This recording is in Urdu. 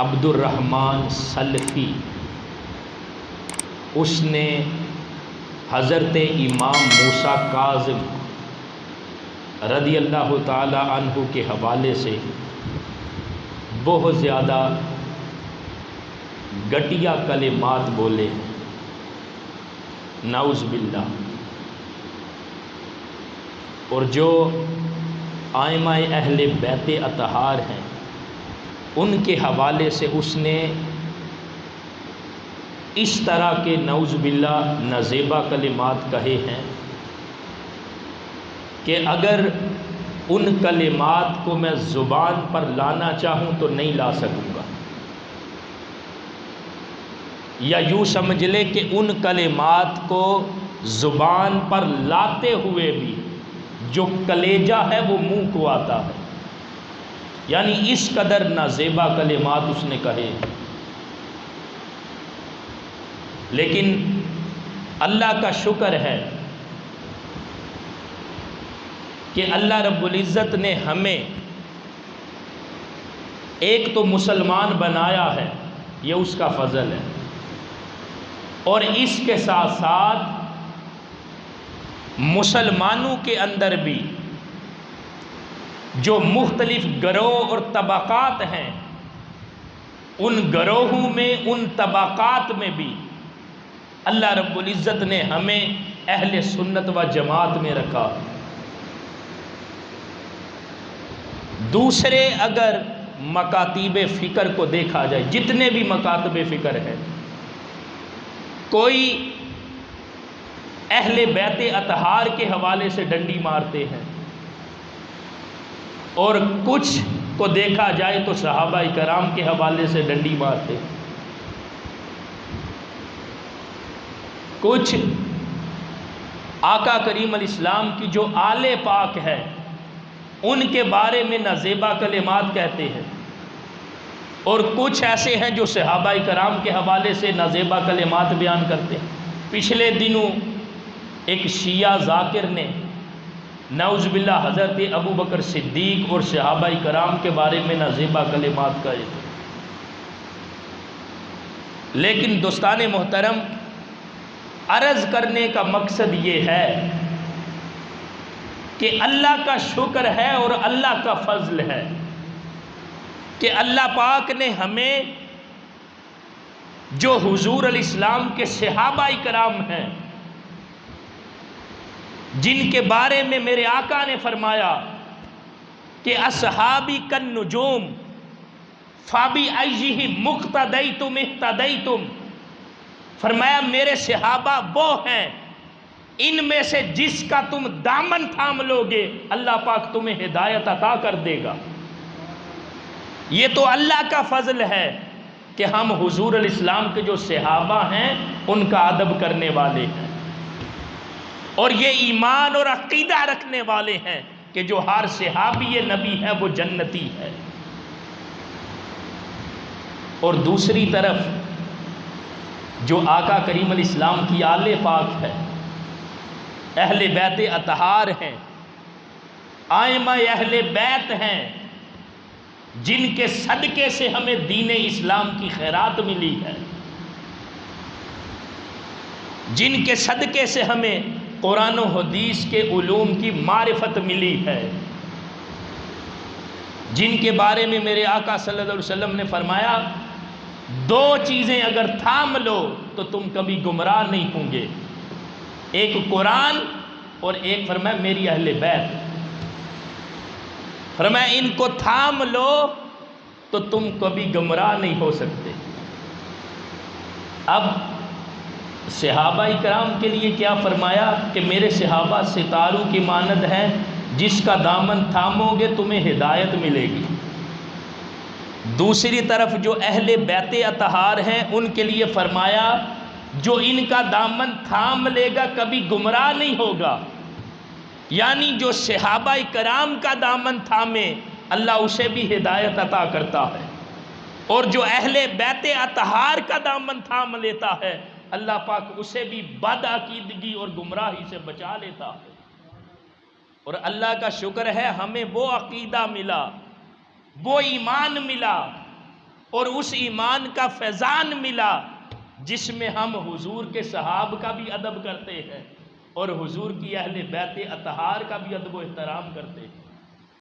عبد الرحمن سلفی، اس نے حضرت امام موسیٰ کاظم رضی اللہ تعالی عنہ کے حوالے سے بہت زیادہ گھٹیا کلمات بولے، نعوذ باللہ۔ اور جو ائمہ اہل بیت اطہار ہیں ان کے حوالے سے اس نے اس طرح کے نعوذ باللہ نازیبا کلمات کہے ہیں کہ اگر ان کلمات کو میں زبان پر لانا چاہوں تو نہیں لا سکوں گا، یا یوں سمجھ لے کہ ان کلمات کو زبان پر لاتے ہوئے بھی جو کلیجہ ہے وہ منہ کو آتا ہے، یعنی اس قدر نازیبا کلمات اس نے کہے۔ لیکن اللہ کا شکر ہے کہ اللہ رب العزت نے ہمیں ایک تو مسلمان بنایا ہے، یہ اس کا فضل ہے، اور اس کے ساتھ ساتھ مسلمانوں کے اندر بھی جو مختلف گروہ اور طبقات ہیں، ان گروہوں میں، ان طبقات میں بھی اللہ رب العزت نے ہمیں اہل سنت و جماعت میں رکھا۔ دوسرے اگر مکاتیب فکر کو دیکھا جائے، جتنے بھی مکاتب فکر ہیں، کوئی اہل بیت اطہار کے حوالے سے ڈنڈی مارتے ہیں، اور کچھ کو دیکھا جائے تو صحابہ کرام کے حوالے سے ڈنڈی مارتے ہیں، کچھ آقا کریم علیہ السلام کی جو آل پاک ہے ان کے بارے میں نازیبا کلمات کہتے ہیں، اور کچھ ایسے ہیں جو صحابہ کرام کے حوالے سے نازیبا کلمات بیان کرتے ہیں۔ پچھلے دنوں ایک شیعہ ذاکر نے نعوذ باللہ حضرت ابو بکر صدیق اور صحابہ کرام کے بارے میں نازیبا کلمات کہے تھے۔ لیکن دوستان محترم، عرض کرنے کا مقصد یہ ہے کہ اللہ کا شکر ہے اور اللہ کا فضل ہے کہ اللہ پاک نے ہمیں جو حضور علیہ السلام کے صحابہ کرام ہیں، جن کے بارے میں میرے آقا نے فرمایا کہ اصحابی کالنجوم فبأیہم مقتدیتم اہتدیتم، فرمایا میرے صحابہ وہ ہیں ان میں سے جس کا تم دامن تھام لوگے اللہ پاک تمہیں ہدایت عطا کر دے گا۔ یہ تو اللہ کا فضل ہے کہ ہم حضور علیہ السلام کے جو صحابہ ہیں ان کا ادب کرنے والے ہیں، اور یہ ایمان اور عقیدہ رکھنے والے ہیں کہ جو ہر صحابی نبی ہے وہ جنتی ہے۔ اور دوسری طرف جو آقا کریم علیہ السلام کی آل پاک ہے، اہل بیت اطہار ہیں، ائمہ اہل بیت ہیں، جن کے صدقے سے ہمیں دین اسلام کی خیرات ملی ہے، جن کے صدقے سے ہمیں قرآن و حدیث کے علوم کی معرفت ملی ہے، جن کے بارے میں میرے آقا صلی اللہ علیہ وسلم نے فرمایا دو چیزیں اگر تھام لو تو تم کبھی گمراہ نہیں ہوں گے، ایک قرآن اور ایک فرمایا میری اہل بیت، فرمایا ان کو تھام لو تو تم کبھی گمراہ نہیں ہو سکتے۔ اب صحابہ کرام کے لیے کیا فرمایا کہ میرے صحابہ ستاروں کی مانند ہیں، جس کا دامن تھامو گے تمہیں ہدایت ملے گی۔ دوسری طرف جو اہل بیت اطہار ہیں ان کے لیے فرمایا جو ان کا دامن تھام لے گا کبھی گمراہ نہیں ہوگا، یعنی جو صحابہ کرام کا دامن تھامے اللہ اسے بھی ہدایت عطا کرتا ہے، اور جو اہل بیت اطہار کا دامن تھام لیتا ہے اللہ پاک اسے بھی بد عقیدگی اور گمراہی سے بچا لیتا ہے۔ اور اللہ کا شکر ہے ہمیں وہ عقیدہ ملا، وہ ایمان ملا اور اس ایمان کا فیضان ملا جس میں ہم حضور کے صحاب کا بھی ادب کرتے ہیں اور حضور کی اہل بیت اطہار کا بھی ادب و احترام کرتے ہیں۔